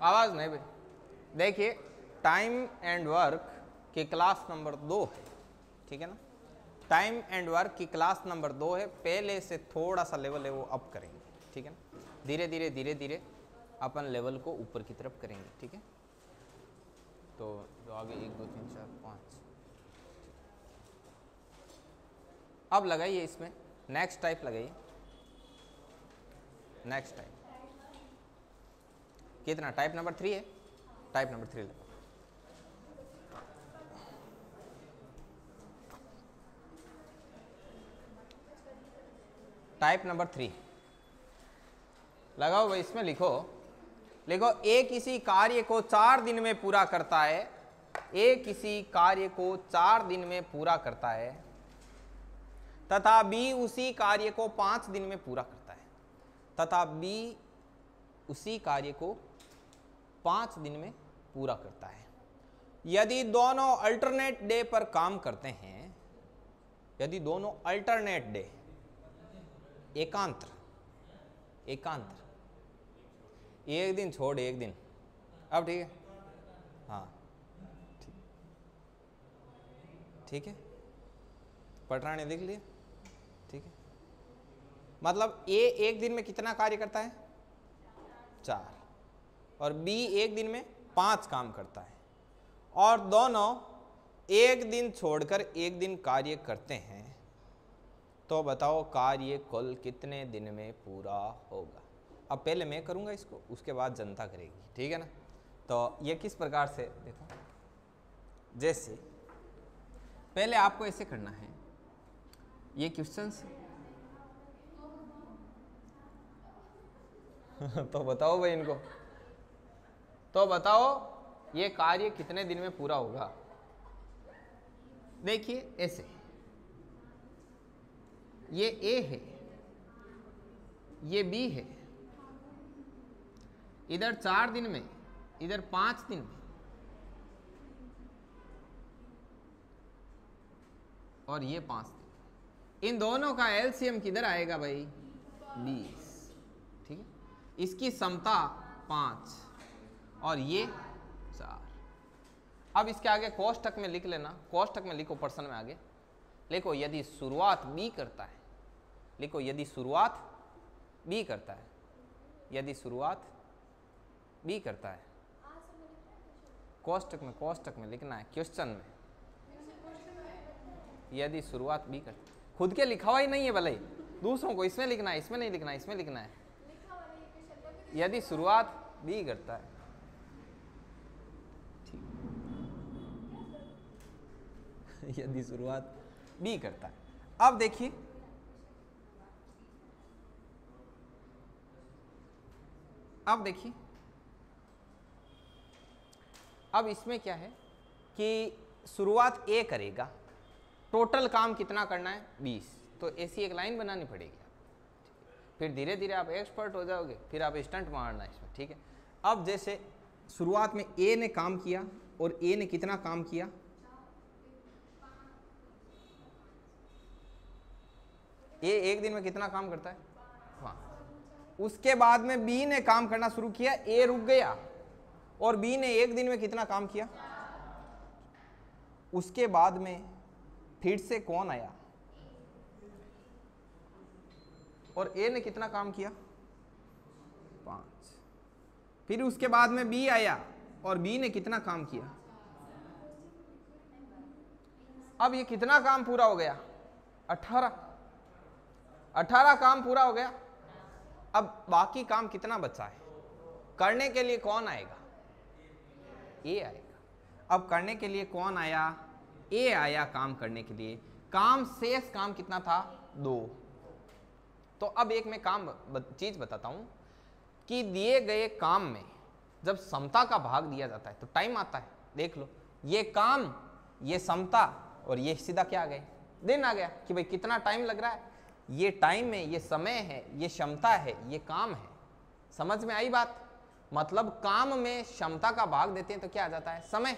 आवाज नहीं भाई। देखिए टाइम एंड वर्क की क्लास नंबर 2 है, ठीक है ना। टाइम एंड वर्क की क्लास नंबर 2 है। पहले से थोड़ा सा लेवल है वो अप करेंगे, ठीक है ना। धीरे धीरे धीरे धीरे अपन लेवल को ऊपर की तरफ करेंगे, ठीक है। तो जो आगे 1 2 3 4 5, अब लगाइए इसमें नेक्स्ट टाइप लगाइए। नेक्स्ट टाइप कितना? टाइप नंबर 3 है। टाइप नंबर 3 लगाओ। टाइप नंबर 3 लगाओ भाई। इसमें लिखो ए किसी कार्य को 4 दिन में पूरा करता है। ए किसी कार्य को 4 दिन में पूरा करता है तथा बी उसी कार्य को 5 दिन में पूरा करता है। तथा बी उसी कार्य को 5 दिन में पूरा करता है। यदि दोनों अल्टरनेट डे पर काम करते हैं, यदि दोनों अल्टरनेट डे, एकांतर, एक दिन छोड़ एक दिन, अब ठीक है। हाँ ठीक है, पटराने देख लिए, ठीक है। मतलब ए एक दिन में कितना कार्य करता है? 4, और बी एक दिन में 5 काम करता है, और दोनों एक दिन छोड़कर एक दिन कार्य करते हैं। तो बताओ कार्य कुल कितने दिन में पूरा होगा? अब पहले मैं करूंगा इसको, उसके बाद जनता करेगी, ठीक है ना। तो ये किस प्रकार से देखो, जैसे पहले आपको ऐसे करना है, ये क्वेश्चंस तो बताओ भाई इनको, तो बताओ ये कार्य कितने दिन में पूरा होगा। देखिए ऐसे, ये ए है, ये बी है, इधर 4 दिन में, इधर 5 दिन में, और ये 5 दिन। इन दोनों का एलसीएम किधर आएगा भाई? 20, ठीक है। इसकी समता 5 और ये 4। अब इसके आगे कोष्टक में लिख लेना, कोष्टक में लिखो, प्रश्न में आगे लिखो यदि शुरुआत बी करता है, लिखो यदि शुरुआत बी करता है, यदि शुरुआत बी करता है। कोष्टक में लिखना है, क्वेश्चन में यदि शुरुआत बी करता है। खुद के लिखा हुआ ही नहीं है भले, दूसरों को इसमें लिखना है, इसमें नहीं लिखना है, इसमें लिखना है। यदि शुरुआत बी करता है, ठीक, यदि शुरुआत बी करता है। अब देखिए अब इसमें क्या है कि शुरुआत ए करेगा, टोटल काम कितना करना है? 20। तो ऐसी एक लाइन बनानी पड़ेगी, फिर धीरे धीरे आप एक्सपर्ट हो जाओगे, फिर आप स्टंट मारना इसमें, ठीक है। अब जैसे शुरुआत में ए ने काम किया, और ए ने कितना काम किया? 4। ए एक दिन में कितना काम करता है? 5। उसके बाद में बी ने काम करना शुरू किया, ए रुक गया, और बी ने एक दिन में कितना काम किया? 4। उसके बाद में फिर से कौन आया, और ए ने कितना काम किया? 5। फिर उसके बाद में बी आया, और बी ने कितना काम किया? अब ये कितना काम पूरा हो गया? 18 काम पूरा हो गया। अब बाकी काम कितना बचा है? करने के लिए कौन आएगा? ए आएगा। अब करने के लिए कौन आया? ए आया काम करने के लिए। काम शेष काम कितना था? 2। तो अब एक मैं चीज बताता हूं कि दिए गए काम में जब समता का भाग दिया जाता है तो टाइम आता है। देख लो, ये काम, ये समता, और ये सीधा क्या आ गए? दिन आ गया कि भाई कितना टाइम लग रहा है। ये टाइम है, ये समय है, ये क्षमता है, ये काम है। समझ में आई बात? मतलब काम में क्षमता का भाग देते हैं तो क्या आ जाता है? समय।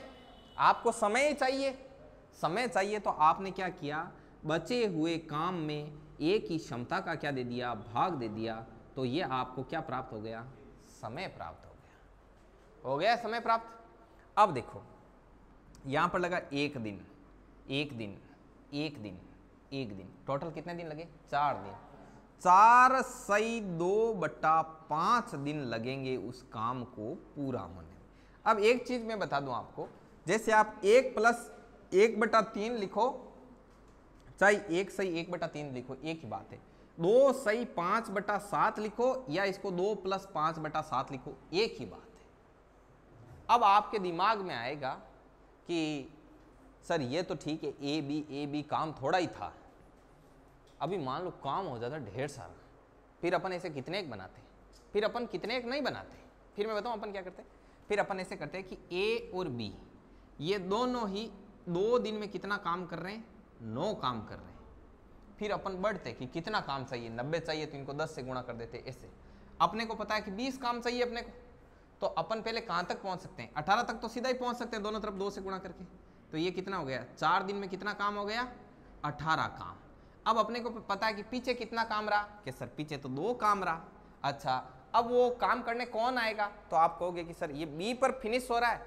आपको समय ही चाहिए, समय चाहिए, तो आपने क्या किया? बचे हुए काम में ए की क्षमता का क्या दे दिया? भाग दे दिया। तो ये आपको क्या प्राप्त हो गया? समय प्राप्त हो गया। हो गया समय प्राप्त। अब देखो यहां पर लगा एक दिन, एक दिन, एक दिन, एक दिन, टोटल कितने दिन लगे? 4 दिन। 4 सही 2/5 दिन लगेंगे उस काम को पूरा होने में। अब एक चीज मैं बता दूं आपको, जैसे आप 1 + 1/3 लिखो, चाहे 1 सही 1/3 लिखो, एक ही बात है। 2 सही 5/7 लिखो या इसको 2 + 5/7 लिखो, एक ही बात है। अब आपके दिमाग में आएगा कि सर ये तो ठीक है, ए बी काम थोड़ा ही था। अभी मान लो काम हो जाता ढेर सारा, फिर अपन ऐसे कितने एक बनाते, फिर अपन कितने एक नहीं बनाते। फिर मैं बताऊं अपन क्या करते, फिर अपन ऐसे करते हैं कि ए और बी ये दोनों ही 2 दिन में कितना काम कर रहे हैं? 9 काम कर रहे हैं। फिर अपन बढ़ते कि कितना काम चाहिए, 90 चाहिए तो इनको 10 से गुणा कर देते। ऐसे अपने को पता है कि 20 काम चाहिए अपने को, तो अपन पहले कहां तक पहुंच सकते हैं? 18 तक तो सीधा ही पहुंच सकते हैं, दोनों तरफ 2 से गुणा करके। तो ये कितना हो गया? 4 दिन में कितना काम हो गया? 18 काम। अब अपने को पता है कि पीछे कितना काम रहा, कि सर पीछे तो 2 काम रहा। अच्छा, अब वो काम करने कौन आएगा? तो आप कहोगे कि सर ये बी पर फिनिश हो रहा है,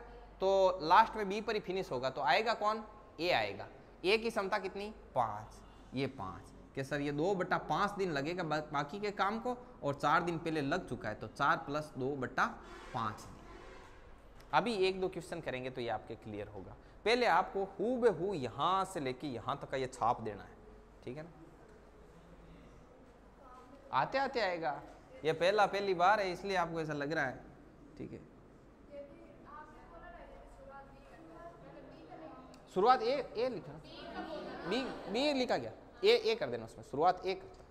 तो लास्ट में बी पर ही फिनिश होगा, तो आएगा कौन? ए आएगा। ए की क्षमता कितनी? 5, ये 5, कि सर ये 2/5 दिन लगेगा बाकी के काम को, और 4 दिन पहले लग चुका है, तो 4 + 2/5 दिन। अभी 1-2 क्वेश्चन करेंगे तो ये आपके क्लियर होगा। पहले आपको हूबहू यहां से लेके यहां तक का ये छाप देना है, ठीक है ना? आते आते आएगा, ये पहली बार है इसलिए आपको ऐसा लग रहा है, ठीक है? शुरुआत ए लिखा, बी लिखा गया, ए कर देना उसमें, शुरुआत ए करता।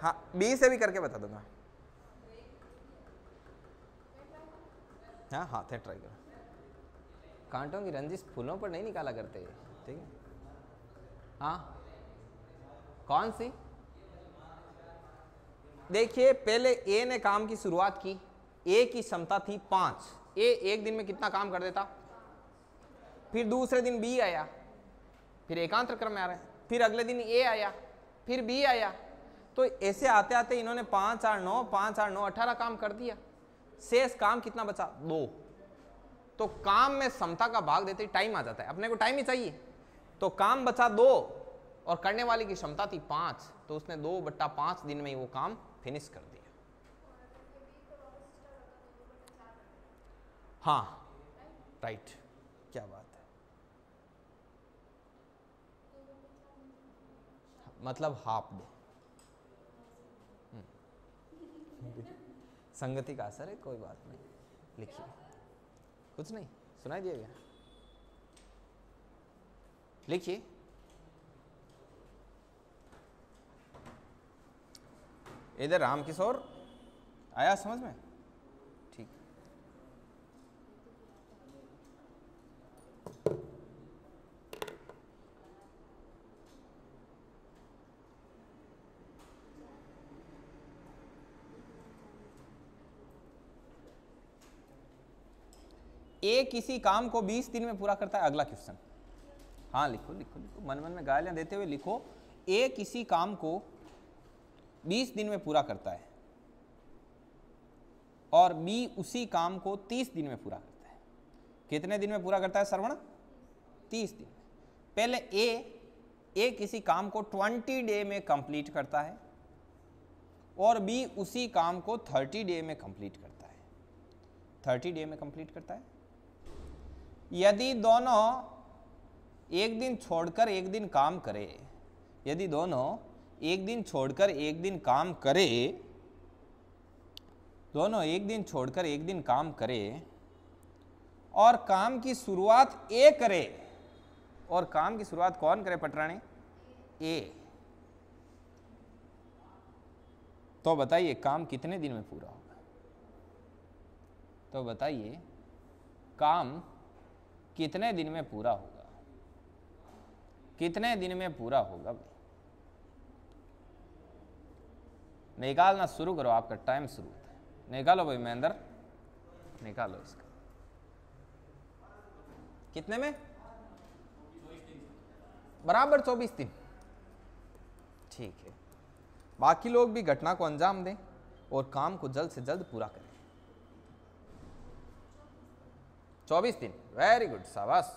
हाँ, बी से भी करके बता दूंगा। हाँ हाथ है, ट्राई करो। कांटों की रंजिश फूलों पर नहीं निकाला करते, ठीक है? हाँ कौन सी? देखिए पहले ए ने काम की शुरुआत की, ए की क्षमता थी 5, ए एक दिन में कितना काम कर देता? फिर दूसरे दिन बी आया, फिर एकांतर क्रम में आ रहा है, फिर अगले दिन ए आया, फिर बी आया, तो ऐसे आते आते इन्होंने 5 8 9 5 8 9 18 काम कर दिया। शेष काम कितना बचा? 2। तो काम में क्षमता का भाग देते ही टाइम आ जाता है, अपने को टाइम ही चाहिए, तो काम बचा 2 और करने वाले की क्षमता थी 5, तो उसने 2/5 दिन में ही वो काम फिनिश कर दिया। हाँ राइट, क्या बात है, मतलब हाफ दे। संगति का असर है, कोई बात नहीं, लिखिए। कुछ नहीं सुनाई दिएगा, लिखिए। इधर रामकिशोर आया समझ में? ठीक। ए किसी काम को 20 दिन में पूरा करता है। अगला क्वेश्चन, हाँ लिखो लिखो लिखो, मन मन में गालियां देते हुए लिखो। ए किसी काम को 20 दिन में पूरा करता है और बी उसी काम को 30 दिन में पूरा करता है। कितने दिन में पूरा करता है श्रवण? 30 दिन। पहले ए किसी काम को 20 डे में कंप्लीट करता है और बी उसी काम को 30 डे में कंप्लीट करता है। 30 डे में कंप्लीट करता है। यदि दोनों एक दिन छोड़कर एक दिन काम करे, यदि दोनों एक दिन छोड़कर एक दिन काम करे, दोनों एक दिन छोड़कर एक दिन काम करे और काम की शुरुआत ए करे, और काम की शुरुआत कौन करे पटरानी? ए। तो बताइए काम कितने दिन में पूरा होगा? तो बताइए काम कितने दिन में पूरा होगा? कितने दिन में पूरा होगा भाई? निकालना शुरू करो, आपका टाइम शुरू होता है। निकालो भाई महेंद्र, निकालो इसका। कितने में? बराबर 24 दिन। ठीक है, बाकी लोग भी घटना को अंजाम दें। और काम को जल्द से जल्द पूरा करें। 24 दिन, वेरी गुड, शाबाश।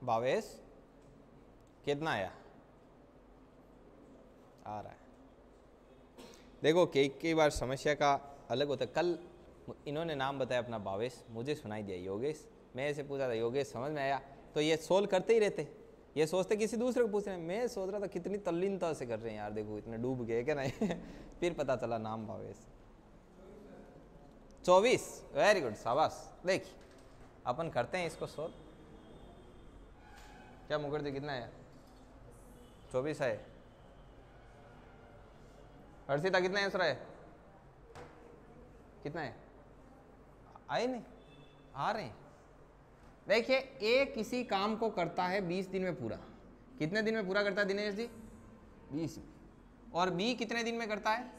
भावेश कितना आया? आ रहा है। देखो कई बार समस्या का अलग होता है। कल इन्होंने नाम बताया अपना भावेश, मुझे सुनाई दिया योगेश। मैं ऐसे पूछा था योगेश समझ में आया, तो ये सोल्व करते ही रहते, ये सोचते किसी दूसरे को पूछ रहे हैं। मैं सोच रहा था कितनी तल्लीनता से कर रहे हैं यार, देखो इतने डूब गए क्या नहीं। फिर पता चला नाम भावेश। 24, वेरी गुड, शाबाश। देखिए अपन करते हैं इसको सोल्व। क्या मुखर्जी कितना है? 24 है। हर्षिता कितना आंसर है? कितना है? आए नहीं, आ रहे हैं। देखिए ए किसी काम को करता है 20 दिन में पूरा। कितने दिन में पूरा करता है दिनेश जी? 20। और बी कितने दिन में करता है?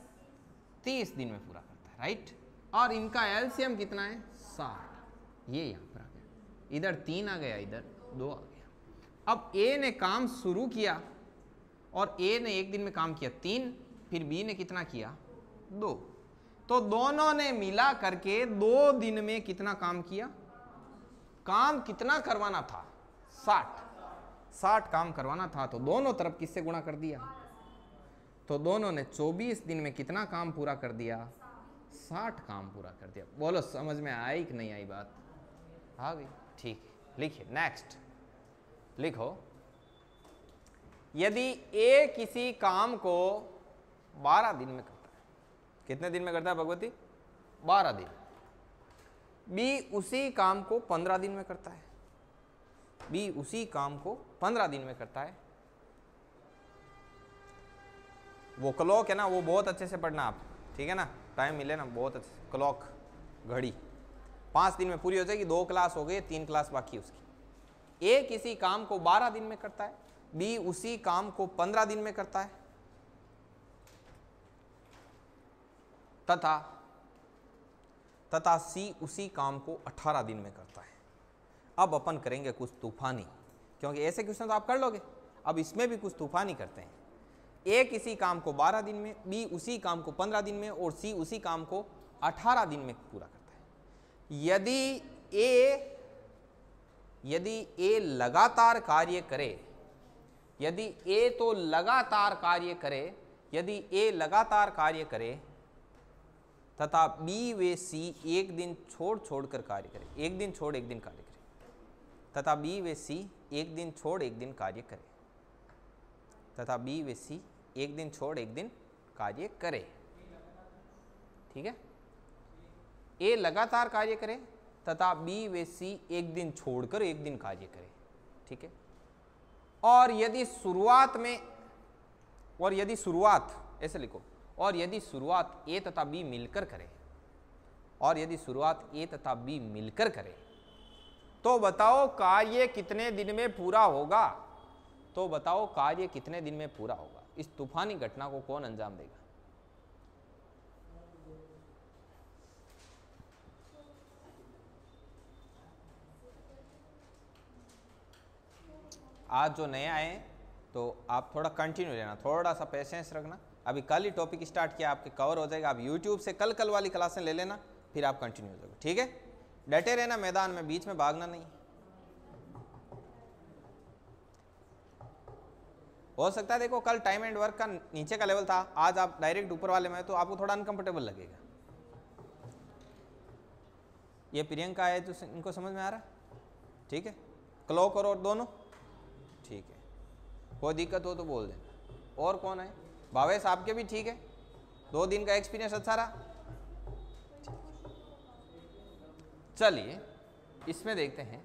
30 दिन में पूरा करता है, राइट। और इनका एलसीएम कितना है? 60। ये यहां पर आ गया, इधर 3 आ गया, इधर 2 आ गया। अब ए ने काम शुरू किया और ए ने एक दिन में काम किया 3, फिर बी ने कितना किया? 2। तो दोनों ने मिला करके 2 दिन में कितना काम किया? काम कितना करवाना था? 60 काम करवाना था, तो दोनों तरफ किससे गुणा कर दिया? तो दोनों ने 24 दिन में कितना काम पूरा कर दिया? 60 काम पूरा कर दिया। बोलो समझ में आई कि नहीं आई बात? आ गई, ठीक है। लिखिए नेक्स्ट, लिखो यदि ए किसी काम को 12 दिन में करता है। कितने दिन में करता है भगवती? 12 दिन। बी उसी काम को 15 दिन में करता है। बी उसी काम को 15 दिन में करता है। वो क्लॉक है ना, वो बहुत अच्छे से पढ़ना आप, ठीक है ना, टाइम मिले ना बहुत अच्छे से। क्लॉक, घड़ी 5 दिन में पूरी हो जाएगी। 2 क्लास हो गई, 3 क्लास बाकी उसकी। ए किसी काम को 12 दिन में करता है, बी उसी काम को 15 दिन में करता है, तथा सी उसी काम को 18 दिन में करता है। अब अपन करेंगे कुछ तूफानी, क्योंकि ऐसे क्वेश्चन तो आप कर लोगे, अब इसमें भी कुछ तूफानी करते हैं। ए किसी काम को 12 दिन में, बी उसी काम को 15 दिन में और सी उसी काम को 18 दिन में पूरा करता है। यदि ए लगातार कार्य करे, यदि ए तो लगातार कार्य करे, यदि ए लगातार कार्य करे तथा बी व सी एक दिन छोड़ कर कार्य करे, एक दिन छोड़ एक दिन कार्य करे, तथा बी व सी एक दिन छोड़ एक दिन कार्य करे, तथा बी व सी एक दिन छोड़ एक दिन कार्य करे, ठीक है। ए लगातार कार्य करे तथा बी व सी एक दिन छोड़कर एक दिन कार्य करे, ठीक है। और यदि शुरुआत ऐसे लिखो, और यदि शुरुआत ए तथा बी मिलकर करे, और यदि शुरुआत ए तथा बी मिलकर करे, तो बताओ कार्य कितने दिन में पूरा होगा? तो बताओ कार्य कितने दिन में पूरा होगा? इस तूफानी घटना को कौन अंजाम देगा? आज जो नया है तो आप थोड़ा कंटिन्यू रहना, थोड़ा सा पेशेंस रखना। अभी कल ही टॉपिक स्टार्ट किया, आपके कवर हो जाएगा। आप YouTube से कल वाली क्लासें ले लेना, फिर आप कंटिन्यू हो जाओगे, ठीक है। डटे रहना मैदान में, बीच में भागना नहीं। हो सकता है देखो कल टाइम एंड वर्क का नीचे का लेवल था, आज आप डायरेक्ट ऊपर वाले में, तो आपको थोड़ा अनकंफर्टेबल लगेगा। ये प्रियंका है जो इनको समझ में आ रहा है, ठीक है। क्लॉक और दोनों ठीक है, कोई दिक्कत हो तो बोल देना। और कौन है? भावेश आपके भी ठीक है, 2 दिन का एक्सपीरियंस अच्छा रहा। चलिए इसमें देखते हैं।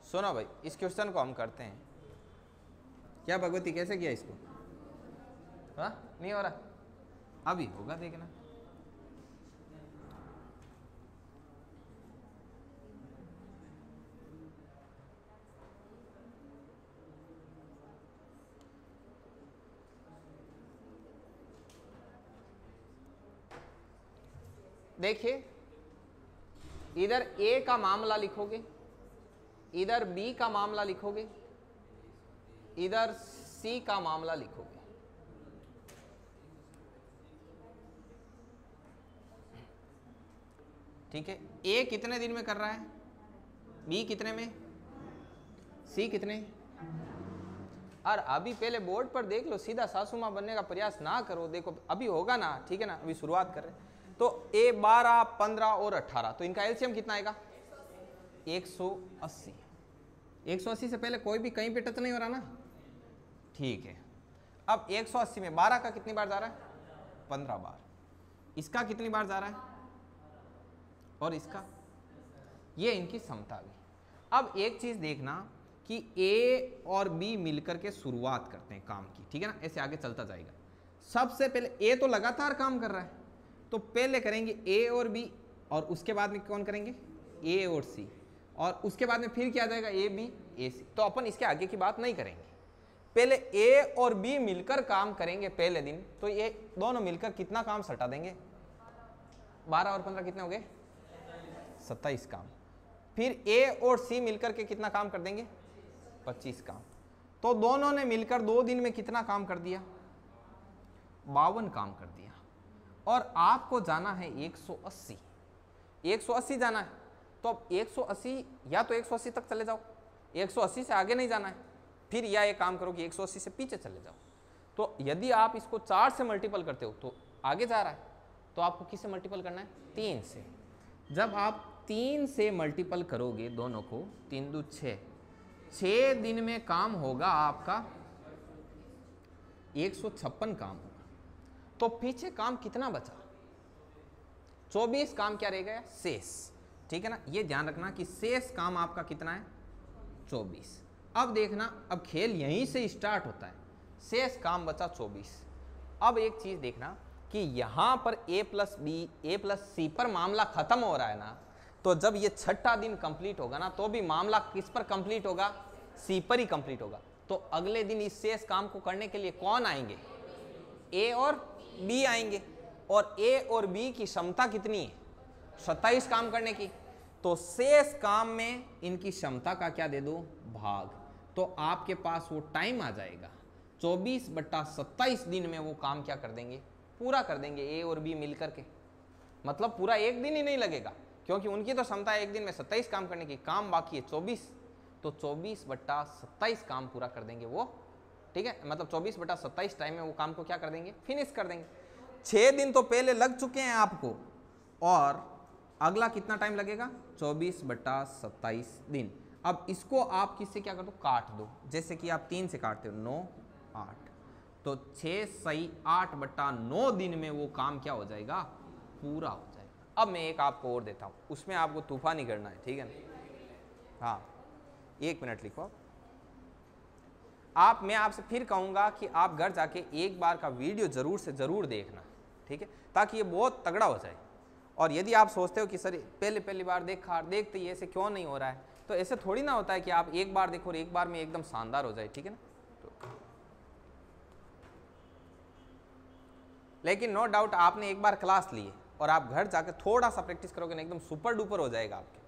सुनो भाई, इस क्वेश्चन को हम करते हैं। क्या भगवती कैसे किया इसको? हाँ नहीं हो रहा, अभी होगा देखना। देखिए इधर ए का मामला लिखोगे, इधर बी का मामला लिखोगे, इधर सी का मामला लिखोगे। ठीक है, ए कितने दिन में कर रहा है, बी कितने में, सी कितने। और अभी पहले बोर्ड पर देख लो, सीधा सासू मां बनने का प्रयास ना करो। देखो अभी होगा ना, ठीक है ना, अभी शुरुआत कर रहे हैं। तो ए 12, 15 और 18, तो इनका एलसीएम कितना आएगा 180। 180 से पहले कोई भी कहीं पे टच नहीं हो रहा ना, ठीक है। अब 180 में 12 का कितनी बार जा रहा है, 15 बार। इसका कितनी बार जा रहा है, और इसका, ये इनकी समता भी। अब एक चीज देखना कि ए और बी मिलकर के शुरुआत करते हैं काम की, ठीक है ना, ऐसे आगे चलता जाएगा। सबसे पहले ए तो लगातार काम कर रहा है, तो पहले करेंगे ए और बी, और उसके बाद में कौन करेंगे, ए और सी, और उसके बाद में फिर क्या आ जाएगा, ए बी ए सी। तो अपन इसके आगे की बात नहीं करेंगे, पहले ए और बी मिलकर काम करेंगे पहले दिन। तो ये दोनों मिलकर कितना काम सटा देंगे, 12 और 15 कितने हो गए, 27 काम। फिर ए और सी मिलकर के कितना काम कर देंगे, 25 काम। तो दोनों ने मिलकर 2 दिन में कितना काम कर दिया, 52 काम कर दिया। और आपको जाना है 180, 180 जाना है। तो अब 180, या तो 180 तक चले जाओ, 180 से आगे नहीं जाना है, फिर या एक काम करो कि 180 से पीछे चले जाओ। तो यदि आप इसको 4 से मल्टीपल करते हो तो आगे जा रहा है, तो आपको किससे मल्टीपल करना है, 3 से। जब आप 3 से मल्टीपल करोगे दोनों को, 3 दूनी 6, 6 दिन में काम होगा आपका 156 काम होगा। तो पीछे काम कितना बचा, 24 काम क्या रह गया, शेष, ठीक है ना। ये ध्यान रखना कि शेष काम आपका कितना है, 24। अब देखना, अब खेल यहीं से स्टार्ट होता है, शेष काम बचा 24। अब एक चीज देखना कि यहां पर a plus B, A plus C पर मामला खत्म हो रहा है ना, तो जब ये 6ठा दिन कंप्लीट होगा ना, तो भी मामला किस पर कंप्लीट होगा, सी पर ही कंप्लीट होगा। तो अगले दिन इस शेष काम को करने के लिए कौन आएंगे, ए और बी आएंगे। और ए और बी की क्षमता कितनी है, 27 काम करने की। तो शेष काम में इनकी क्षमता का क्या दे दो, भाग। तो आपके पास वो टाइम आ जाएगा, 24/27 दिन में वो काम क्या कर देंगे, पूरा कर देंगे ए और बी मिलकर के। मतलब पूरा एक दिन ही नहीं लगेगा, क्योंकि उनकी तो क्षमता है एक दिन में 27 काम करने की, काम बाकी है 24। तो 24/27 काम पूरा कर देंगे वो, ठीक है। मतलब 24/27 टाइम में वो काम को क्या कर देंगे, फिनिश कर देंगे। 6 दिन तो पहले लग चुके हैं आपको, और अगला कितना टाइम लगेगा, 24/27 दिन। अब इसको आप किससे क्या कर दो, काट दो। जैसे कि आप 3 से काटते हो, 9, 8, तो 6 सही 8/9 दिन में वो काम क्या हो जाएगा, पूरा हो जाएगा। अब मैं एक आपको और देता हूँ, उसमें आपको तूफानी करना है, ठीक है ना। हाँ, 1 मिनट लिखो आप। मैं आपसे फिर कहूँगा कि आप घर जाके एक बार का वीडियो जरूर से जरूर देखना, ठीक है, ताकि ये बहुत तगड़ा हो जाए। और यदि आप सोचते हो कि सर पहली बार देखते ही ऐसे क्यों नहीं हो रहा है, तो ऐसे थोड़ी ना होता है कि आप एक बार देखो और एक बार में एकदम शानदार हो जाए, ठीक है ना। तो लेकिन नो डाउट आपने एक बार क्लास ली है और आप घर जाकर थोड़ा सा प्रैक्टिस करोगे ना, एकदम सुपर डुपर हो जाएगा आपके।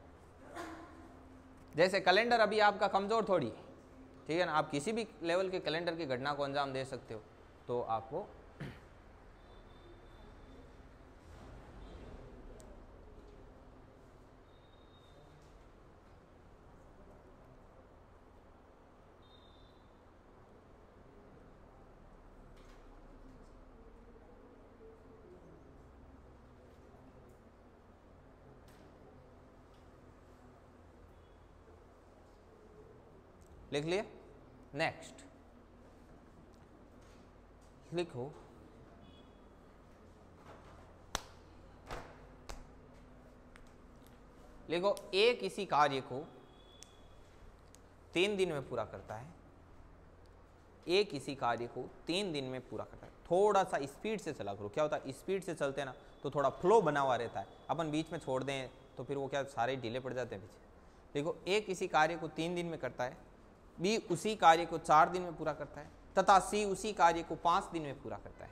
जैसे कैलेंडर अभी आपका कमजोर थोड़ी, ठीक है ना, आप किसी भी लेवल के कैलेंडर की घटना को अंजाम दे सकते हो। तो आपको लिख लिए। नेक्स्ट लिखो, ए किसी कार्य को 3 दिन में पूरा करता है। ए किसी कार्य को 3 दिन में पूरा करता है। थोड़ा सा स्पीड से चला करो, क्या होता है स्पीड से चलते हैं ना तो थोड़ा फ्लो बना हुआ रहता है, अपन बीच में छोड़ दें तो फिर वो क्या सारे ढीले पड़ जाते हैं पीछे। देखो, ए किसी कार्य को 3 दिन में करता है, बी उसी कार्य को 4 दिन में पूरा करता है, तथा सी उसी कार्य को 5 दिन में पूरा करता है।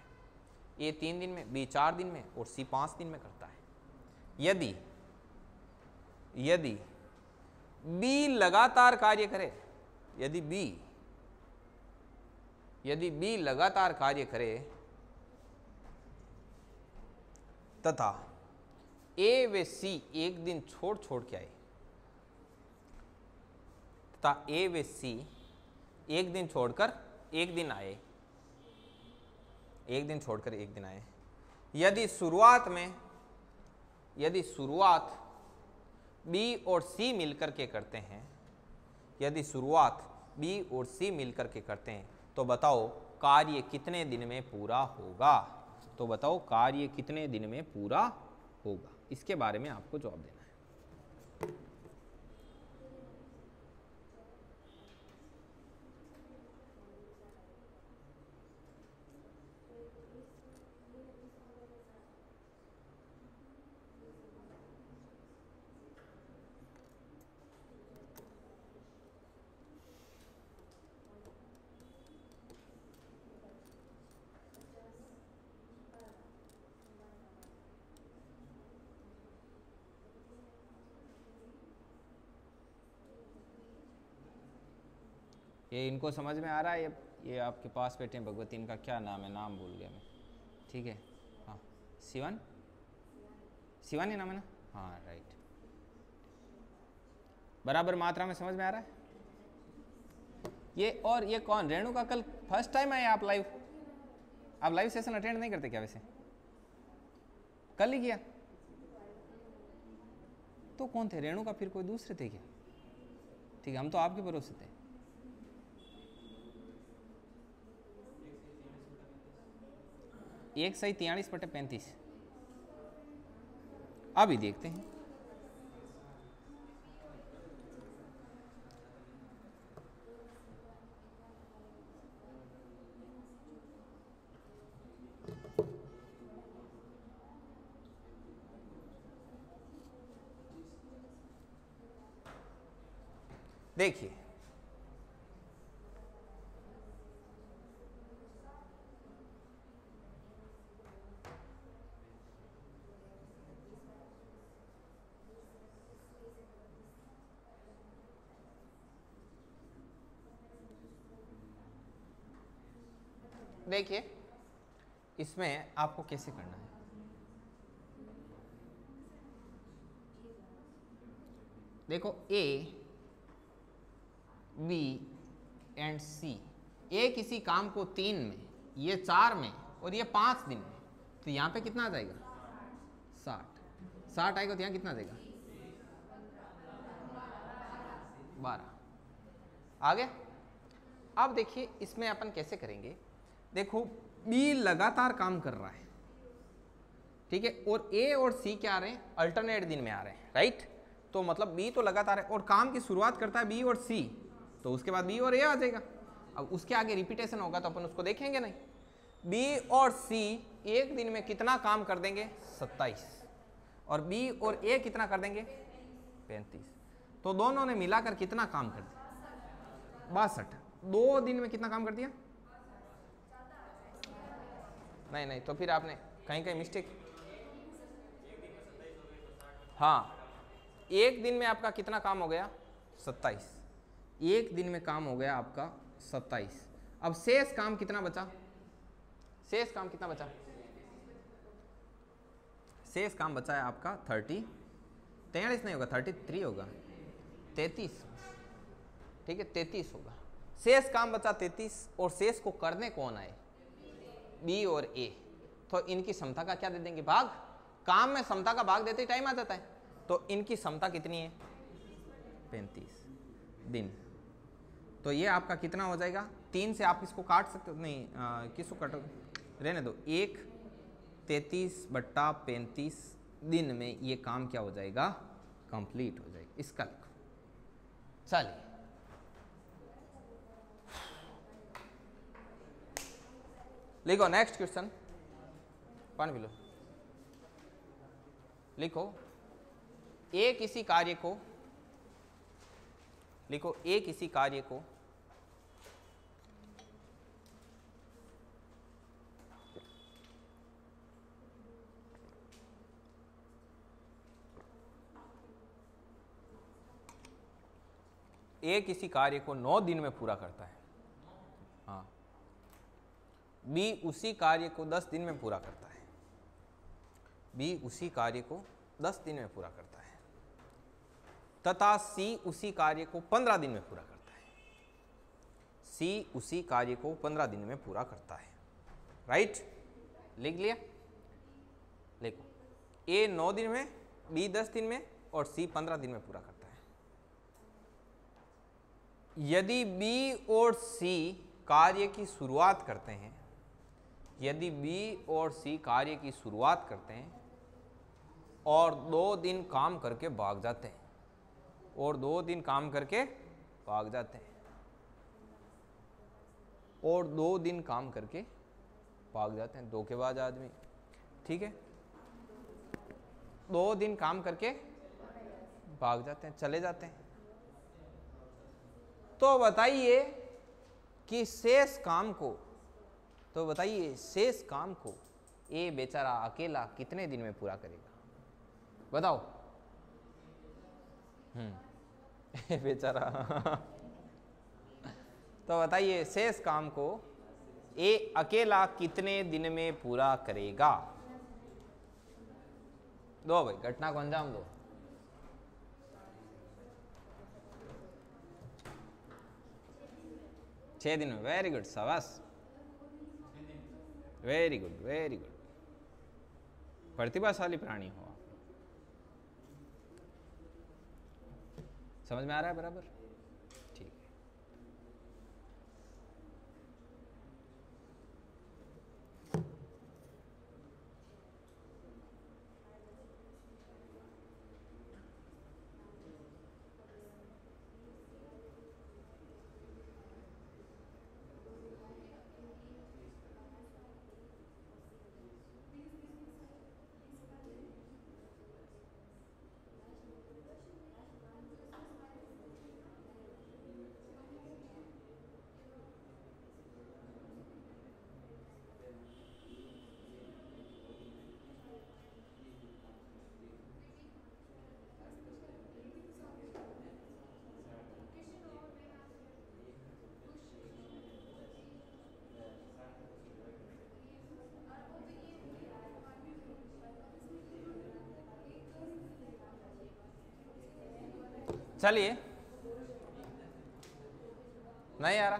ए 3 दिन में, बी 4 दिन में और सी 5 दिन में करता है। यदि यदि बी लगातार कार्य करे, यदि बी लगातार कार्य करे तथा ए व सी एक दिन छोड़ के आए, तथा ए व सी एक दिन छोड़कर एक दिन आए, एक दिन छोड़कर एक दिन आए, यदि शुरुआत बी और सी मिलकर के करते हैं, यदि शुरुआत बी और सी मिलकर के करते हैं, तो बताओ कार्य कितने दिन में पूरा होगा? तो बताओ कार्य कितने दिन में पूरा होगा, इसके बारे में आपको जवाब देना है। ये इनको समझ में आ रहा है? ये आपके पास बैठे हैं भगवती, इनका क्या नाम है? नाम भूल गया मैं। ठीक है, हाँ, शिवानी नाम है ना? हाँ राइट, बराबर मात्रा में समझ में आ रहा है ये। और ये कौन? रेणु का कल फर्स्ट टाइम आए आप लाइव? आप लाइव सेशन अटेंड नहीं करते क्या वैसे? कल ही किया तो कौन थे? रेणु का फिर कोई दूसरे थे क्या? ठीक है, हम तो आपके भरोसे थे। एक सही 43/35 अभी देखते हैं। देखिए देखिए इसमें आपको कैसे करना है। देखो ए बी एंड सी, ए किसी काम को 3 में, ये 4 में और ये 5 दिन में, तो यहाँ पे कितना आ जाएगा? 60 आएगा, तो यहाँ कितना आ जाएगा? 12 आ गया। अब देखिए इसमें अपन कैसे करेंगे। देखो बी लगातार काम कर रहा है, ठीक है, और ए और सी क्या आ रहे हैं? अल्टरनेट दिन में आ रहे हैं, राइट। तो मतलब बी तो लगातार है और काम की शुरुआत करता है बी और सी, तो उसके बाद बी और ए आ जाएगा। अब उसके आगे रिपीटेशन होगा तो अपन उसको देखेंगे नहीं। बी और सी एक दिन में कितना काम कर देंगे? 27, और बी और ए कितना कर देंगे? 35। तो दोनों ने मिलाकर कितना काम कर दिया? 62। 2 दिन में कितना काम कर दिया? नहीं, तो फिर आपने कहीं मिस्टेक। हाँ, एक दिन में आपका कितना काम हो गया? 27। एक दिन में काम हो गया आपका 27। अब शेष काम कितना बचा? शेष काम कितना बचा? शेष काम बचा है आपका 43 नहीं होगा, 33 होगा, 33, ठीक है, 33 होगा। शेष काम बचा 33, और शेष को करने कौन आए? बी और ए। तो इनकी समता का क्या दे देंगे? भाग। काम में समता का भाग देते ही टाइम आ जाता है, तो इनकी समता कितनी है? 35 दिन। तो ये आपका कितना हो जाएगा? 3 से आप इसको काट सकते हो? नहीं, किसको काटोगे? रहने दो। 1 33/35 दिन में ये काम क्या हो जाएगा? कंप्लीट हो जाएगा। इसका लिखो। चलिए लिखो नेक्स्ट क्वेश्चन। पानी पी लो। लिखो ए किसी कार्य को, लिखो ए किसी कार्य को ए किसी कार्य को 9 दिन में पूरा करता है, हाँ, बी उसी कार्य को 10 दिन में पूरा करता है, बी उसी कार्य को 10 दिन में पूरा करता है, तथा सी उसी कार्य को 15 दिन में पूरा करता है, सी उसी कार्य को 15 दिन में पूरा करता है। राइट, लिख लिया? देखो, ए 9 दिन में, बी 10 दिन में और सी 15 दिन में पूरा करता है। यदि बी और सी कार्य की शुरुआत करते हैं, यदि बी और सी कार्य की शुरुआत करते हैं और 2 दिन काम करके भाग जाते हैं, और 2 दिन काम करके भाग जाते हैं, और 2 दिन काम करके भाग जाते हैं, धोखेबाज आदमी, ठीक है, 2 दिन काम करके भाग जाते हैं, चले जाते हैं, तो बताइए कि शेष काम को, तो बताइए शेष काम को ए बेचारा अकेला कितने दिन में पूरा करेगा? बताओ। बेचारा तो बताइए शेष काम को ए अकेला कितने दिन में पूरा करेगा? दो भाई, घटना को अंजाम दो। 6 दिन में। वेरी गुड, शाबाश, वेरी गुड, वेरी गुड, प्रतिभाशाली प्राणी हो आप। समझ में आ रहा है बराबर? ठीक है। चलिए, नहीं आ रहा?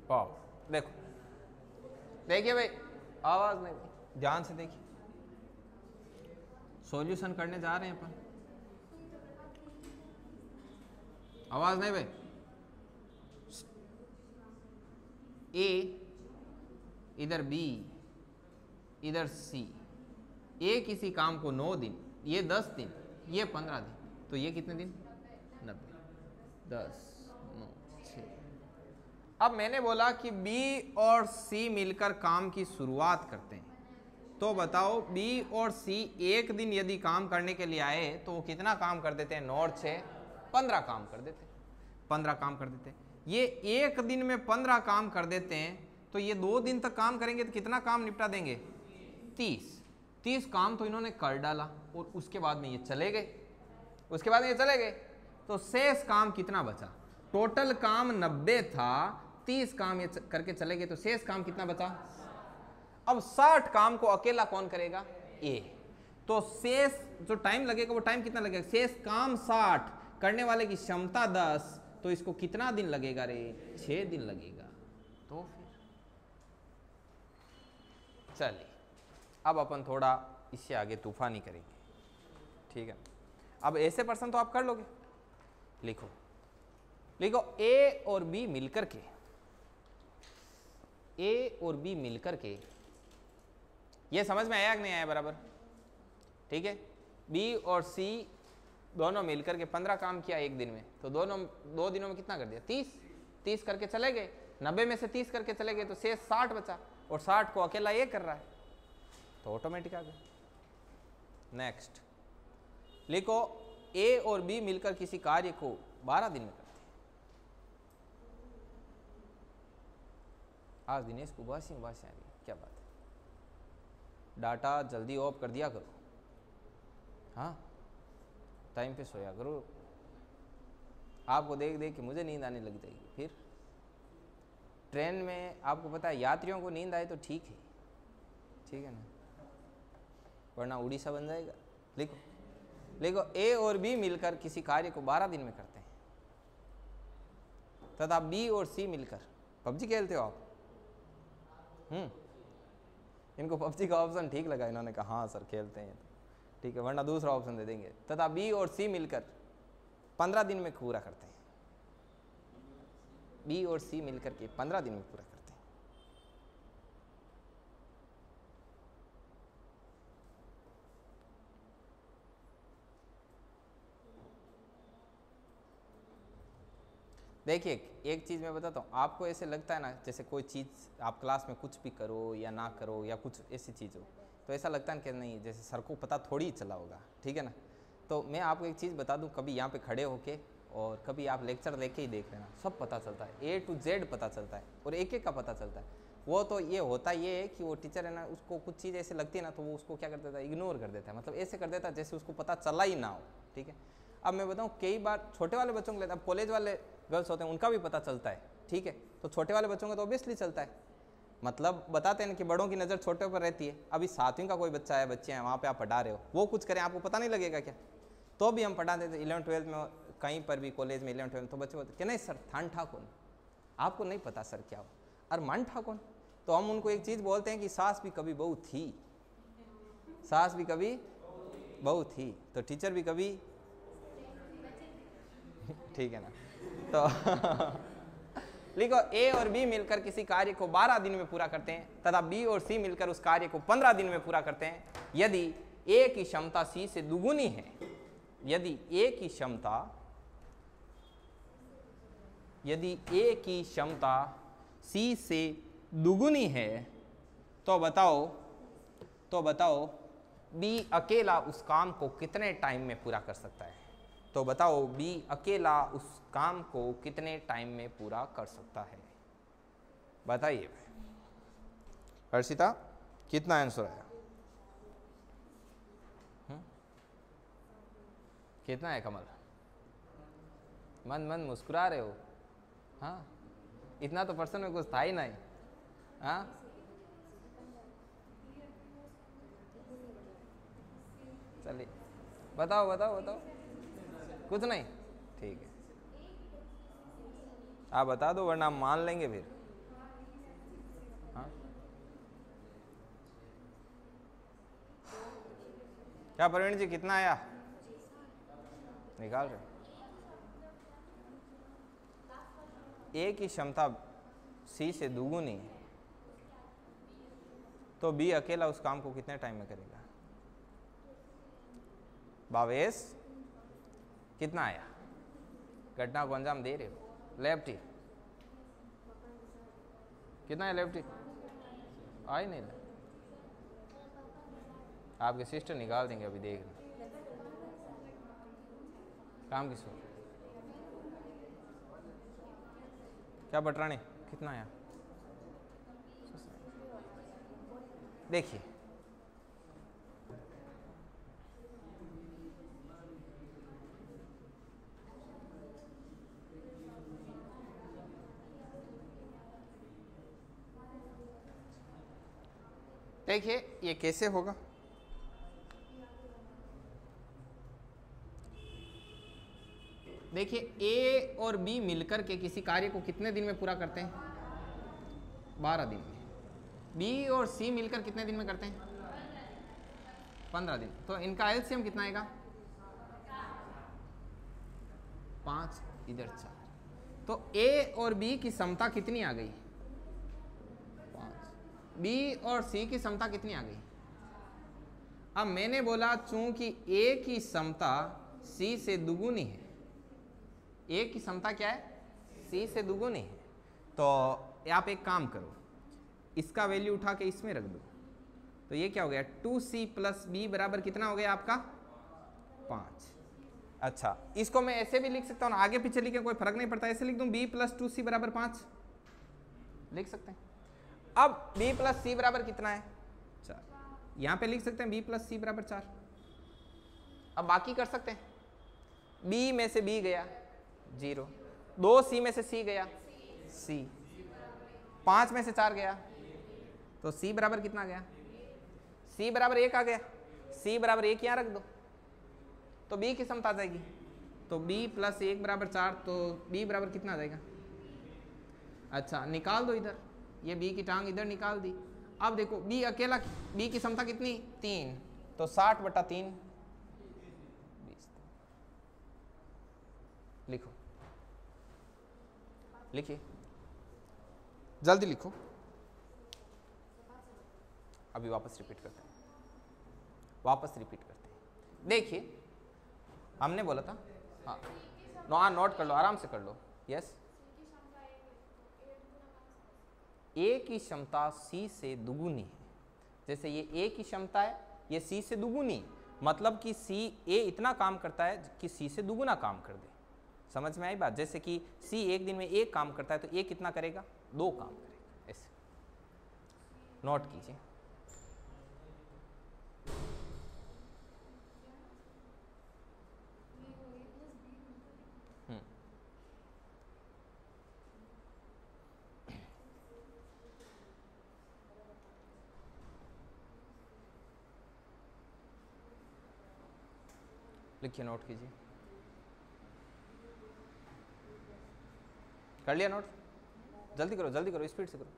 पाओ, देखो, देखिए भाई, आवाज नहीं, ध्यान से देखिए, सॉल्यूशन करने जा रहे हैं अपन, आवाज नहीं भाई। ए, इधर बी, इधर सी, ए किसी काम को 9 दिन, ये 10 दिन, ये 15 दिन, तो ये कितने दिन? 90, 10, 9, 6। अब मैंने बोला कि बी और सी मिलकर काम की शुरुआत करते हैं, तो बताओ बी और सी एक दिन यदि काम करने के लिए आए तो वो कितना काम कर देते हैं? 9 और 6, 15 काम कर देते हैं, 15 काम कर देते हैं। ये एक दिन में 15 काम कर देते हैं, तो ये 2 दिन तक काम करेंगे तो कितना काम निपटा देंगे? 30 काम तो इन्होंने कर डाला, और उसके बाद में ये चले गए, उसके बाद में ये चले गए, तो शेष काम कितना बचा? टोटल काम 90 था, 30 काम ये करके चले गए, तो शेष काम कितना बचा? अब 60 काम को अकेला कौन करेगा? ए। तो शेष जो टाइम लगेगा वो टाइम कितना लगेगा? शेष काम 60, करने वाले की क्षमता 10, तो इसको कितना दिन लगेगा रे? 6 दिन लगेगा। तो फिर चलिए, अब अपन थोड़ा इससे आगे तूफानी करेंगे, ठीक है? अब ऐसे प्रश्न तो आप कर लोगे। लिखो, लिखो, ए और बी मिलकर के, ए और बी मिलकर के, ये समझ में आया कि नहीं आया बराबर? ठीक है, बी और सी दोनों मिलकर के 15 काम किया एक दिन में, तो दोनों 2 दिनों में कितना कर दिया? 30 करके चले गए, 90 में से 30 करके चले गए, तो शेष 60 बचा, और 60 को अकेला ये कर रहा है, तो ऑटोमेटिक आ गया। नेक्स्ट लिखो, ए और बी मिलकर किसी कार्य को 12 दिन में करते हैं, आज दिनेश को उबासी आ रही, क्या बात है। डाटा जल्दी ऑफ कर दिया करो, हाँ, टाइम पे सोया करो। आपको देख देख के मुझे नींद आने लग जाएगी। फिर ट्रेन में आपको पता है यात्रियों को नींद आए तो ठीक है ना, वरना उड़ीसा बन जाएगा। लिखो लिखो, ए और बी मिलकर किसी कार्य को 12 दिन में करते हैं तथा बी और सी मिलकर, पबजी खेलते हो आप? इनको पबजी का ऑप्शन ठीक लगा, इन्होंने कहा हाँ सर खेलते हैं, ठीक है, वरना दूसरा ऑप्शन दे देंगे। तथा बी और सी मिलकर 15 दिन में पूरा करते हैं। बी और सी मिलकर के 15 दिन में पूरा करते हैं। देखिए एक चीज़ मैं बताता हूँ आपको, ऐसे लगता है ना जैसे कोई चीज़ आप क्लास में कुछ भी करो या ना करो या कुछ ऐसी चीज़ हो, तो ऐसा लगता है कि नहीं जैसे सर को पता थोड़ी ही चला होगा, ठीक है ना। तो मैं आपको एक चीज़ बता दूँ, कभी यहाँ पे खड़े होके और कभी आप लेक्चर लेके ही देख लेना, सब पता चलता है, A to Z पता चलता है और एक एक का पता चलता है। वो तो ये होता ये है कि वो टीचर है ना, उसको कुछ चीज़ ऐसे लगती है ना तो वो उसको क्या कर देता है, इग्नोर कर देता है, मतलब ऐसे कर देता है जैसे उसको पता चला ही ना हो, ठीक है। अब मैं बताऊँ कई बार छोटे वाले बच्चों को लेता, अब कॉलेज वाले गर्ल्स होते हैं उनका भी पता चलता है, ठीक है, तो छोटे वाले बच्चों का तो ऑब्वियसली चलता है, मतलब बताते हैं कि बड़ों की नज़र छोटे पर रहती है। अभी 7वीं का कोई बच्चा है, बच्चे हैं, वहाँ पे आप पढ़ा रहे हो, वो कुछ करें आपको पता नहीं लगेगा क्या? तो भी हम पढ़ाते थे 11th-12th में, कहीं पर भी कॉलेज में 11th-12th, तो बच्चे बोलते कि नहीं सर थान ठा कौन, आपको नहीं पता सर क्या हो, और मन ठा कौन। तो हम उनको एक चीज़ बोलते हैं कि सास भी कभी बहू थी, सास भी कभी बहू थी, तो टीचर भी कभी, ठीक है ना। तो लिखो ए और बी मिलकर किसी कार्य को 12 दिन में पूरा करते हैं तथा बी और सी मिलकर उस कार्य को 15 दिन में पूरा करते हैं यदि ए की क्षमता सी से दुगुनी है। यदि ए की क्षमता सी से दुगुनी है तो बताओ बी अकेला उस काम को कितने टाइम में पूरा कर सकता है। तो बताओ बी अकेला उस काम को कितने टाइम में पूरा कर सकता है, बताइए। हर्षिता कितना आंसर आया? कितना है कमल? मन मुस्कुरा रहे हो, हाँ, इतना तो पर्सन में कुछ था ही नहीं, हाँ। चलिए बताओ कुछ नहीं, ठीक है, आप बता दो वरना हम मान लेंगे फिर, हाँ। क्या प्रवीण जी कितना आया? निकाल रहे? ए की क्षमता सी से दुगुनी है तो बी अकेला उस काम को कितने टाइम में करेगा? भावेश कितना आया? घटना को अंजाम दे रहे हो। लेफ्टी कितना है? लेफ्टी आई नहीं, आपके सिस्टर निकाल देंगे, अभी देख काम की सोच। क्या बटरानी कितना आया? देखिए ये कैसे होगा? देखिए ए और बी मिलकर के किसी कार्य को कितने दिन में पूरा करते हैं? 12 दिन में। बी और सी मिलकर कितने दिन में करते हैं? 15 दिन। तो इनका एलसीएम कितना आएगा? 5 इधर 4। तो ए और बी की क्षमता कितनी आ गई? 5। बी और सी की क्षमता कितनी आ गई? अब मैंने बोला चूंकि ए की क्षमता सी से दुगुनी है, ए की क्षमता क्या है? सी से दुगुनी है, तो आप एक काम करो, इसका वैल्यू उठा के इसमें रख दो, तो ये क्या हो गया? 2c प्लस बी बराबर कितना हो गया आपका? 5। अच्छा, इसको मैं ऐसे भी लिख सकता हूँ, आगे पीछे लिखे कोई फर्क नहीं पड़ता, ऐसे लिख दूँ b प्लस 2c बराबर 5, लिख सकते हैं। अब b प्लस सी बराबर कितना है 4, यहां पे लिख सकते हैं b प्लस सी बराबर 4। अब बाकी कर सकते हैं, b में से b गया 0, 2c में से c गया c, 5 में से 4 गया, तो c बराबर कितना गया, c बराबर 1 आ गया, c बराबर 1 यहाँ रख दो तो b की समता आ जाएगी। तो b प्लस 1 बराबर 4, तो b बराबर कितना आ जाएगा, अच्छा निकाल दो इधर, ये b की टांग इधर निकाल दी। अब देखो b अकेला, b की समता कितनी 3, तो 60/3 लिखो, लिखिए जल्दी लिखो। अभी वापस रिपीट करते हैं, वापस रिपीट करते हैं। देखिए हमने बोला था, हाँ नोट कर लो, आराम से कर लो। यस, ए की क्षमता सी से दुगुनी है। जैसे ये ए की क्षमता है, ये सी से दुगुनी, मतलब कि सी ए इतना काम करता है कि सी से दुगुना काम कर दे। समझ में आई बात? जैसे कि सी एक दिन में एक काम करता है तो ए कितना करेगा, 2 काम करेगा। ऐसे नोट कीजिए। लिखिए, नोट कीजिए। कर लिया नोट? जल्दी करो, जल्दी करो, स्पीड से करो।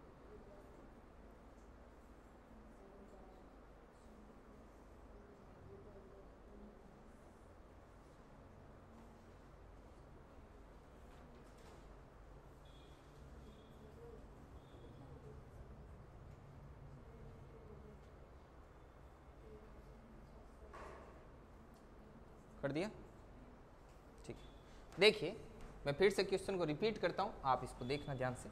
कर दिया? ठीक है। देखिए मैं फिर से क्वेश्चन को रिपीट करता हूं, आप इसको देखना ध्यान से।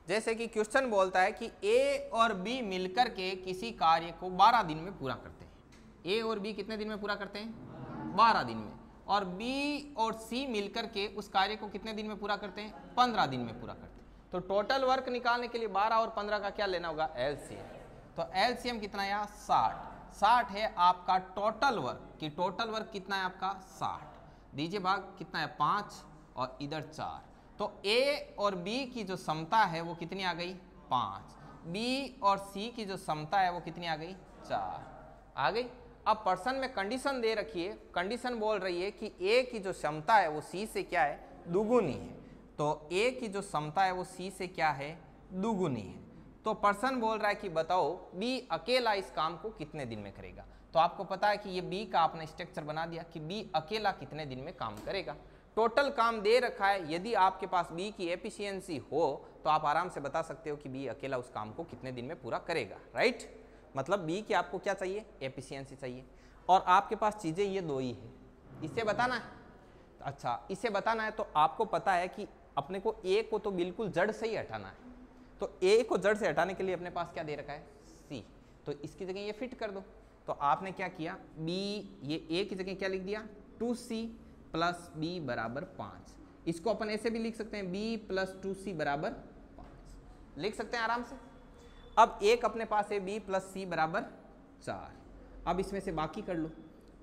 जैसे कि क्वेश्चन बोलता है कि ए और बी मिलकर के किसी कार्य को 12 दिन में पूरा करते हैं। ए और बी कितने दिन में पूरा करते हैं, 12 दिन में। और बी और सी मिलकर के उस कार्य को कितने दिन में पूरा करते हैं, 15 दिन में पूरा करते हैं। तो टोटल वर्क निकालने के लिए 12 और 15 का क्या लेना होगा, एलसीएम। तो एलसीएम कितना है, 60 है आपका टोटल वर्क, कि टोटल वर्क कितना है आपका 60, दीजिए भाग कितना है 5 और इधर 4। तो ए और बी की जो समता है वो कितनी आ गई, 5। बी और सी की जो समता है वो कितनी आ गई, 4 आ गई। अब पर्सन में कंडीशन दे रखी है, कंडीशन बोल रही है कि ए की जो क्षमता है वो सी से क्या है, दुगुनी है। तो ए की जो क्षमता है वो सी से क्या है, दुगुनी है। तो पर्सन बोल रहा है कि बताओ बी अकेला इस काम को कितने दिन में करेगा। तो आपको पता है कि ये बी का आपने स्ट्रक्चर बना दिया कि बी अकेला कितने दिन में काम करेगा। टोटल काम दे रखा है, यदि आपके पास बी की एफिशिएंसी हो तो आप आराम से बता सकते हो कि बी अकेला उस काम को कितने दिन में पूरा करेगा, राइट। मतलब बी की आपको क्या चाहिए, एफिशिएंसी चाहिए। और आपके पास चीजें ये 2 ही है, इससे बताना है। अच्छा, इसे बताना है तो आपको पता है कि अपने को ए को तो बिल्कुल जड़ से ही हटाना है। तो ए को जड़ से हटाने के लिए अपने पास क्या दे रखा है, सी। तो इसकी जगह ये फिट कर दो। तो आपने क्या किया, बी, ये ए की जगह क्या लिख दिया, 2c प्लस बी बराबर 5। इसको अपन ऐसे भी लिख सकते हैं, बी प्लस 2c बराबर 5 लिख सकते हैं आराम से। अब एक अपने पास है बी प्लस सी बराबर 4। अब इसमें से बाकी कर लो,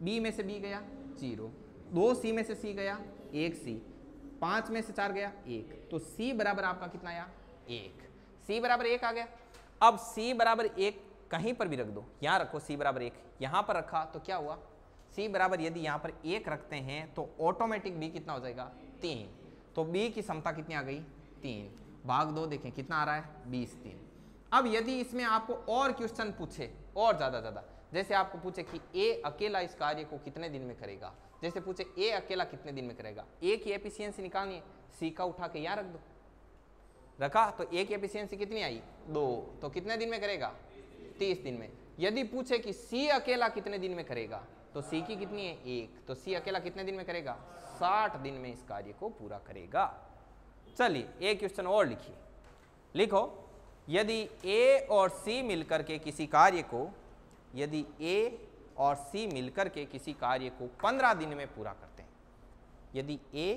बी में से बी गया 0, 2c में से सी गया 1c, 5 में से 4 गया 1, तो c बराबर आपका कितना आया, 1। c बराबर 1 आ गया। अब c बराबर 1 कहीं पर भी रख दो, यहां रखो c बराबर 1, यहां पर रखा तो क्या हुआ, c बराबर यदि यहां पर 1 रखते हैं तो ऑटोमेटिक b कितना हो जाएगा, 3। तो b की क्षमता कितनी आ गई, 3 भाग 2, देखें कितना आ रहा है, 20, 3। अब यदि इसमें आपको और क्वेश्चन पूछे और ज्यादा, जैसे आपको पूछे कि ए अकेला इस कार्य को कितने दिन में करेगा, जैसे पूछे ए अकेला कितने दिन में करेगा, ए की एफिशिएंसी निकालनी है, सी का उठा के यहां रख दो, रखा तो ए की एफिशिएंसी कितनी आई, 2, तो कितने दिन में करेगा, 30 दिन में। यदि पूछे कि सी अकेला कितने दिन में करेगा, तो सी की कितनी है, 1, तो सी अकेला कितने दिन में करेगा, 60 दिन में इस कार्य को पूरा करेगा। चलिए एक क्वेश्चन और लिखिए, लिखो यदि ए और सी मिलकर के किसी कार्य को, यदि ए और सी मिलकर के किसी कार्य को 15 दिन में पूरा करते हैं, यदि ए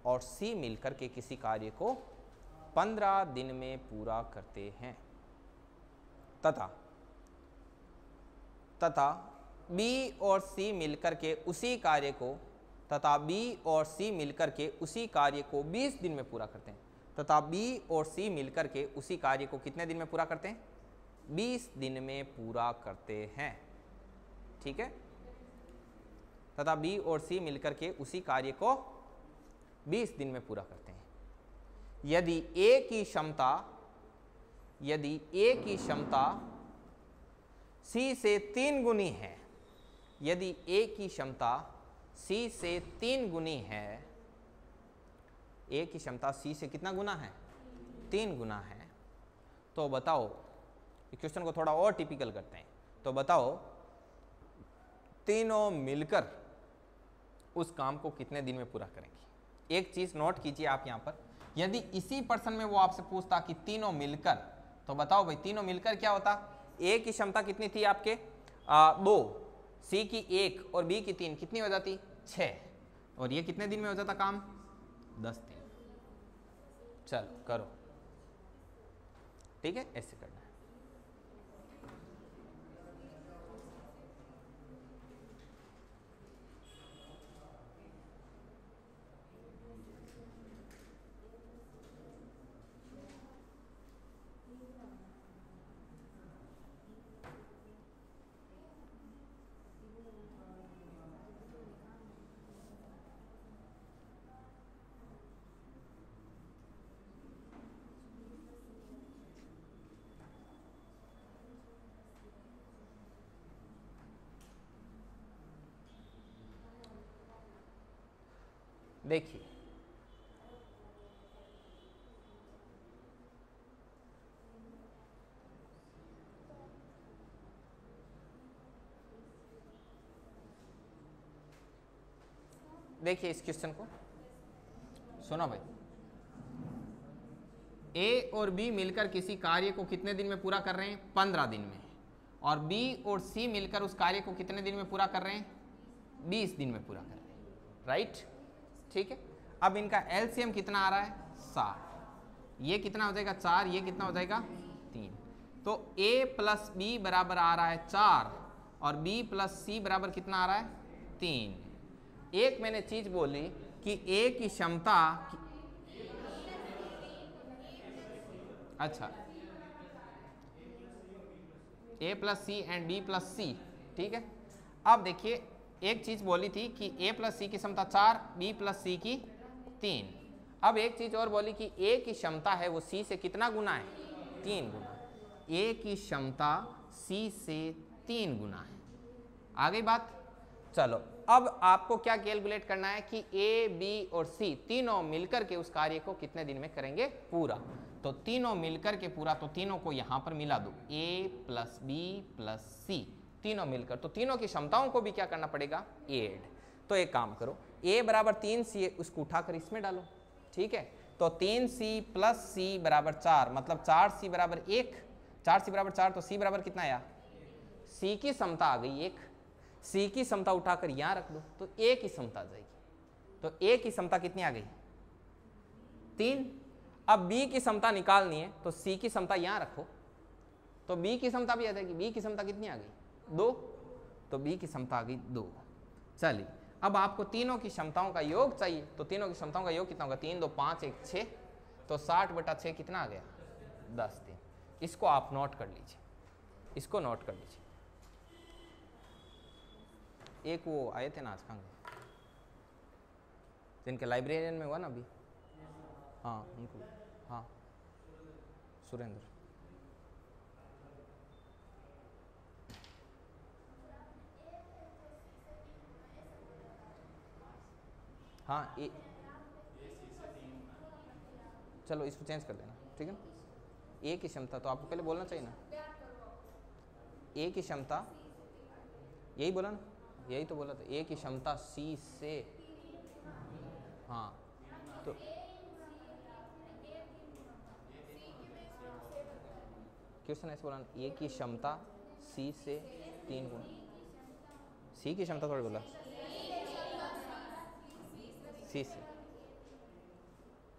और सी मिलकर के किसी कार्य को 15 दिन में पूरा करते हैं तथा बी और सी मिलकर के उसी कार्य को तथा बी और सी मिलकर के उसी कार्य को 20 दिन में पूरा करते हैं तथा बी और सी मिलकर के उसी कार्य को कितने दिन में पूरा करते हैं? 20 दिन में पूरा करते हैं। ठीक है, तथा बी और सी मिलकर के उसी कार्य को 20 दिन में पूरा करते हैं। यदि ए की क्षमता सी से 3 गुनी है, यदि ए की क्षमता सी से 3 गुनी है, ए की क्षमता सी से कितना गुना है? 3 गुना है, तो बताओ, क्वेश्चन को थोड़ा और टिपिकल करते हैं, तो बताओ तीनों मिलकर उस काम को कितने दिन में पूरा करेंगे? एक चीज नोट कीजिए आप यहां पर, यदि इसी पर्सन में वो आपसे पूछता कि तीनों मिलकर, तो बताओ भाई तीनों मिलकर क्या होता? ए की क्षमता कितनी थी आपके? 2, सी की 1 और बी की 3, कितनी हो जाती? 6, और ये कितने दिन में हो जाता काम? 10 दिन। चलो करो, ठीक है, ऐसे करना है। देखिए देखिए इस क्वेश्चन को सुनो भाई, ए और बी मिलकर किसी कार्य को कितने दिन में पूरा कर रहे हैं? 15 दिन में। और बी और सी मिलकर उस कार्य को कितने दिन में पूरा कर रहे हैं? 20 दिन में पूरा कर रहे हैं, राइट? ठीक है, अब इनका एलसीएम कितना आ रहा है? 60। ये कितना हो जाएगा? 4, ये कितना हो जाएगा? 3। तो a प्लस बी बराबर आ रहा है 4 और b प्लस सी बराबर कितना आ रहा है? 3। एक मैंने चीज बोली कि a की क्षमता, अच्छा, a plus C and b plus C, ठीक है। अब देखिए एक चीज बोली थी कि a प्लस सी की क्षमता 4, b प्लस सी की 3। अब एक चीज और बोली कि a की क्षमता है वो c से कितना गुना है? 3 गुना। a की क्षमता c से 3 गुना है। आ गई बात? चलो अब आपको क्या कैलकुलेट करना है कि a, b और c तीनों मिलकर के उस कार्य को कितने दिन में करेंगे पूरा। तो तीनों मिलकर के पूरा, तो तीनों को यहां पर मिला दो, a प्लस बी प्लस सी, तीनों मिलकर। तो तीनों की क्षमताओं को भी क्या करना पड़ेगा? ऐड। तो एक काम करो, a बराबर 3c, उसको उठाकर इसमें डालो, ठीक है। तो 3c प्लस c बराबर 4, मतलब 4c बराबर 1, 4c बराबर 4, तो c बराबर कितना आया? c की क्षमता आ गई 1, c की क्षमता उठाकर यहां रख दो तो a की क्षमता आ जाएगी। तो a की क्षमता कितनी आ गई? 3। अब b की क्षमता निकालनी है तो c की क्षमता यहां रखो तो b की क्षमता भी आ जाएगी। b की क्षमता कितनी आ गई? 2। तो b की क्षमता आ गई 2। चलिए अब आपको तीनों की क्षमताओं का योग चाहिए, तो तीनों की क्षमताओं का योग कितना होगा? 3, 2, 5, 1, 6, तो 60/6 कितना आ गया? 10 दिन। इसको आप नोट कर लीजिए, इसको नोट कर लीजिए। एक वो आए थे ना आज कहाँ गए, जिनके लाइब्रेरियन में हुआ ना अभी, हाँ उनको, हाँ सुरेंद्र, हाँ चलो इसको चेंज कर देना, ठीक है ना। ए की क्षमता तो आपको पहले बोलना चाहिए ना, ए की क्षमता, यही बोला ना, यही तो बोला था, ए की क्षमता सी से, हाँ तो क्वेश्चन ऐसे बोला ना, ए की क्षमता सी से 3 गुना, सी की क्षमता थोड़ी बोला, सी से,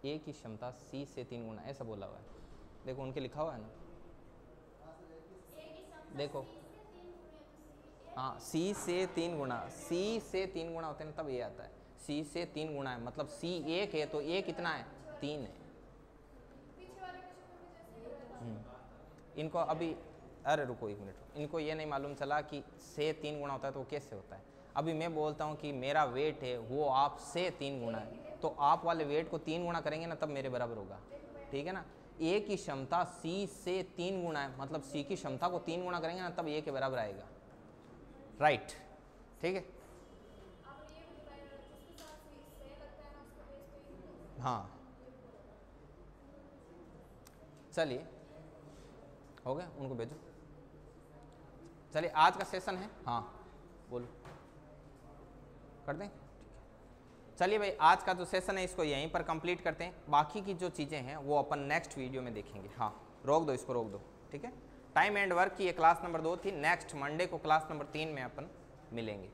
ए की क्षमता सी से 3 गुना, ऐसा बोला हुआ है, देखो उनके लिखा हुआ है ना, देखो हाँ सी से 3 गुना, सी से 3 गुना होते हैं तब ये आता है, सी से 3 गुना है मतलब सी 1 है तो ए कितना है 3 है। इनको अभी, अरे रुको 1 मिनट, इनको ये नहीं मालूम चला कि से 3 गुना होता है तो वो कैसे होता है। अभी मैं बोलता हूँ कि मेरा वेट है वो आप से 3 गुना है, तो आप वाले वेट को 3 गुना करेंगे ना तब मेरे बराबर होगा, ठीक है ना। ए की क्षमता सी से 3 गुना है मतलब सी की क्षमता को 3 गुना करेंगे ना तब ए के बराबर आएगा, राइट, ठीक है। हाँ चलिए हो गया, उनको भेजो। चलिए आज का सेशन है, हाँ बोलो कर दें, चलिए भाई आज का जो सेशन है इसको यहीं पर कंप्लीट करते हैं, बाकी की जो चीज़ें हैं वो अपन नेक्स्ट वीडियो में देखेंगे। हाँ रोक दो, इसको रोक दो, ठीक है। टाइम एंड वर्क की ये क्लास नंबर 2 थी, नेक्स्ट मंडे को क्लास नंबर 3 में अपन मिलेंगे।